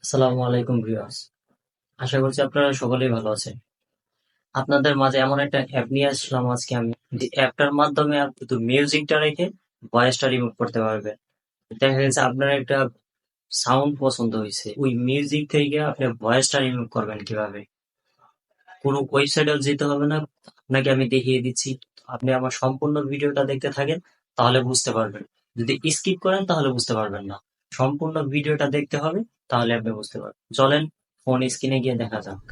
আসসালামু আলাইকুম ভিউয়ার্স। আশা করছি আপনারা সকলেই ভালো আছেন। আপনাদের মাঝে এমন একটা অ্যাপ নিয়ে আসলাম আজকে আমি, যে অ্যাপটার মাধ্যমে আপনি শুধু মিউজিকটা রেখে ভয়েসটা রিমুভ করতে পারবেন। দেখা গেছে আপনার একটা সাউন্ড পছন্দ হয়েছে, ওই মিউজিক থেকে আপনি ভয়েসটা রিমুভ করবেন কিভাবে। কোনো ওয়েবসাইটেও যেতে হবে না, আপনাকে আমি দেখিয়ে দিচ্ছি। আপনি আমার সম্পূর্ণ ভিডিওটা দেখতে থাকেন, তাহলে বুঝতে পারবেন। যদি স্কিপ করেন তাহলে বুঝতে পারবেন না। সম্পূর্ণ ভিডিওটা দেখতে হবে, তাহলে আপনি বুঝতে পারবেন। চলেন ফোন স্ক্রিনে গিয়ে দেখা যাক।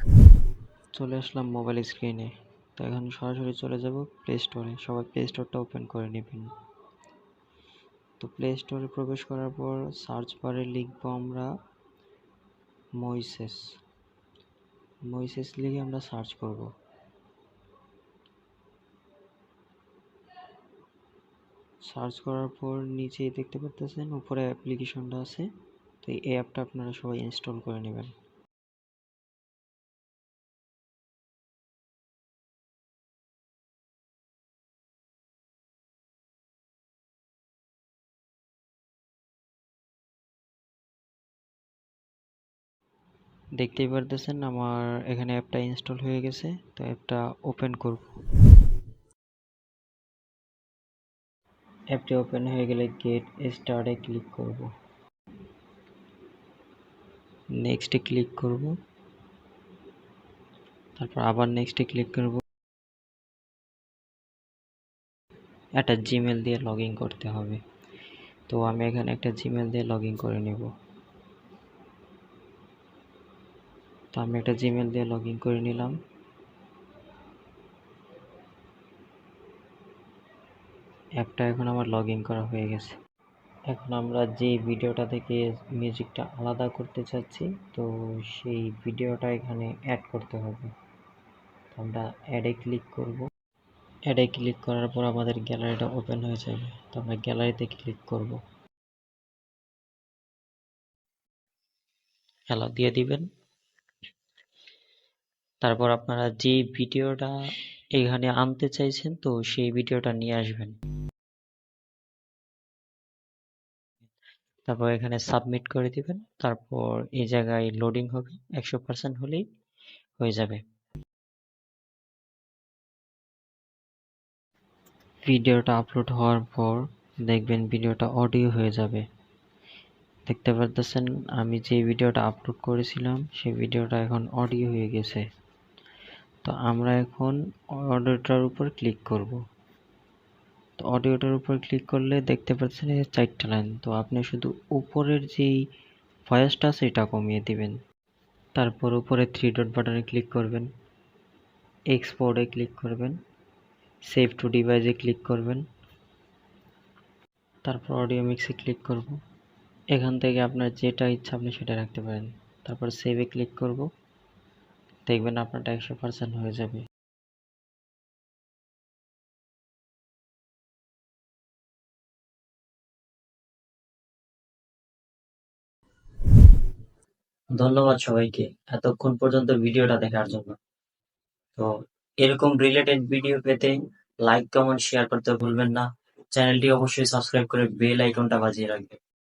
চলে আসলাম মোবাইল স্ক্রিনে। তো এখন সরাসরি চলে যাব প্লে স্টোরে। সবাই প্লে স্টোরটা ওপেন করে নেবেন। তো প্লে স্টোরে প্রবেশ করার পর সার্চ বারে লিখবো আমরা মইসেস। মইসেস লিখে আমরা সার্চ করব। সার্চ করার পর নিচেই দেখতে পাচ্ছেন উপরে অ্যাপ্লিকেশনটা আছে। তো এই অ্যাপটা আপনারা সবাই ইনস্টল করে নেবেন। দেখতেই পারতেছেন আমার এখানে অ্যাপটা ইনস্টল হয়ে গেছে। তো অ্যাপটা ওপেন করব। অ্যাপটি ওপেন হয়ে গেলে গেট স্টার্টে ক্লিক করব। নেক্সটে ক্লিক করব। তারপর আবার নেক্সটে ক্লিক করব। একটা জিমেল দিয়ে লগ ইন করতে হবে। তো আমি এখানে একটা জিমেল দিয়ে লগ ইন করে নেব। তো আমি একটা জিমেল দিয়ে লগ ইন করে নিলাম। অ্যাপটা এখন আমার লগ ইন করা হয়ে গেছে। এখন আমরা যে ভিডিওটা থেকে মিউজিকটা আলাদা করতে চাচ্ছি, তো সেই ভিডিওটা এখানে অ্যাড করতে হবে। তো আমরা অ্যাডে ক্লিক করব। অ্যাডে ক্লিক করার পর আমাদের গ্যালারিটা ওপেন হয়ে যাবে। তো আমরা গ্যালারিতে ক্লিক করব। অ্যালাউ দিয়ে দিবেন। তারপর আপনারা যে ভিডিওটা এখানে আনতে চাইছেন, তো সেই ভিডিওটা নিয়ে আসবেন। তারপর এখানে সাবমিট করে দিবেন। তারপর এই জায়গায় লোডিং হবে, 100% হলেই হয়ে যাবে। ভিডিওটা আপলোড হওয়ার পর দেখবেন ভিডিওটা অডিও হয়ে যাবে। দেখতে পারতেছেন আমি যে ভিডিওটা আপলোড করেছিলাম সেই ভিডিওটা এখন অডিও হয়ে গেছে। তো আমরা এখন অডিওটার উপর ক্লিক করব। তো অডিওটার উপর ক্লিক করলে দেখতে পাচ্ছেন এই 4টা লাইন। তো আপনি শুধু উপরের যেই ভয়েসটা আছে এটা কমিয়ে দিবেন। তারপর উপরে 3 ডট বাটনে ক্লিক করবেন, এক্সপোর্টে ক্লিক করবেন, সেভ টু ডিভাইসে ক্লিক করবেন, তারপর অডিও মিক্সে ক্লিক করব। এখান থেকে আপনার যেটা ইচ্ছা আপনি সেটা রাখতে পারেন। তারপর সেভে ক্লিক করব। দেখবেন আপনারটা 100% হয়ে যাবে। ধন্যবাদ সবাইকে এতক্ষণ পর্যন্ত ভিডিওটা দেখার জন্য। তো এরকম রিলেটেড ভিডিও পেতে লাইক, কমেন্ট, শেয়ার করতে ভুলবেন না। চ্যানেলটি অবশ্যই সাবস্ক্রাইব করে বেল আইকনটা বাজিয়ে রাখবেন।